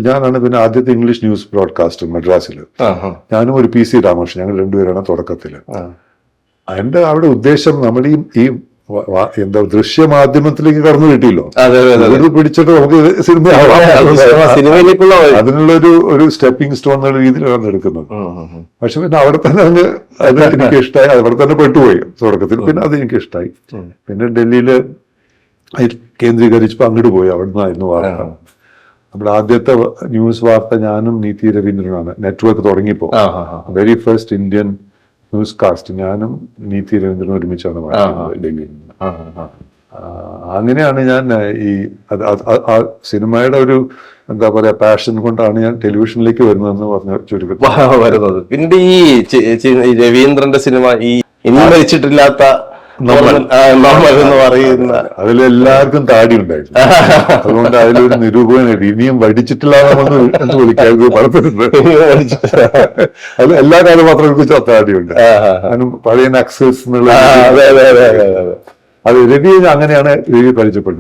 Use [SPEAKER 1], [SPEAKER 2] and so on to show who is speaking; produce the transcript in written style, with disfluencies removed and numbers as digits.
[SPEAKER 1] ഞാനാണ് പിന്നെ ആദ്യത്തെ ഇംഗ്ലീഷ് ന്യൂസ് ബ്രോഡ്കാസ്റ്റർ മദ്രാസിൽ. ഞാനും ഒരു പി സി രാമകൃഷ്ണൻ, ഞങ്ങൾ രണ്ടുപേരാണ് തുടക്കത്തില്. അതിന്റെ അവിടെ ഉദ്ദേശം നമ്മൾ ഈ എന്താ ദൃശ്യമാധ്യമത്തിലേക്ക് കടന്നു കിട്ടിയല്ലോ, ഇത് പിടിച്ചിട്ട് നമുക്ക്
[SPEAKER 2] സിനിമയിലേക്കുള്ള
[SPEAKER 1] അതിനുള്ളൊരു സ്റ്റെപ്പിംഗ് സ്റ്റോൺ എന്നുള്ള രീതിയിലാണ് എടുക്കുന്നത്. പക്ഷെ പിന്നെ അവിടെ തന്നെ അത് എനിക്ക് ഇഷ്ടമായി, അവിടെ തന്നെ പെട്ടുപോയി തുടക്കത്തിൽ. പിന്നെ അത് എനിക്ക് ഇഷ്ടമായി. പിന്നെ ഡൽഹിയില് കേന്ദ്രീകരിച്ചപ്പോ അങ്ങോട്ട് പോയി. അവിടെ നിന്നായിരുന്നു വാർത്ത. നമ്മുടെ ആദ്യത്തെ ന്യൂസ് വാർത്ത ഞാനും നീതി രവീന്ദ്രനാണ്. നെറ്റ്വർക്ക് തുടങ്ങിയപ്പോ very first Indian newscast ഞാനും നീതി രവീന്ദ്രനും ഒരുമിച്ചാണ് ഡൽഹിയിൽ. അങ്ങനെയാണ് ഞാൻ ഈ സിനിമയുടെ ഒരു എന്താ പറയാ പാഷൻ കൊണ്ടാണ് ഞാൻ ടെലിവിഷനിലേക്ക് വരുന്നതെന്ന് പറഞ്ഞ ചുരുക്കം
[SPEAKER 2] വരുന്നത്. പിന്നെ ഈ രവീന്ദ്രന്റെ സിനിമ ഈ ഇനി മരിച്ചിട്ടില്ലാത്ത എന്ന് പറയുന്ന
[SPEAKER 1] അതിലെല്ലാവർക്കും താടി ഉണ്ടായിരുന്നു. അതുകൊണ്ട് അതിലൊരു നിരൂപകൻ ഇനിയും വടിച്ചിട്ടില്ല എന്ന് വിളിക്കാൻ പടത്തിലുണ്ട്. അത് എല്ലാ കഥാപാത്രങ്ങൾക്കും താടിയുണ്ട്. അതിനും പഴയ നക്സൽസ് എന്നുള്ള അത് രവി അങ്ങനെയാണ് രവി പരിചയപ്പെടുന്നത്.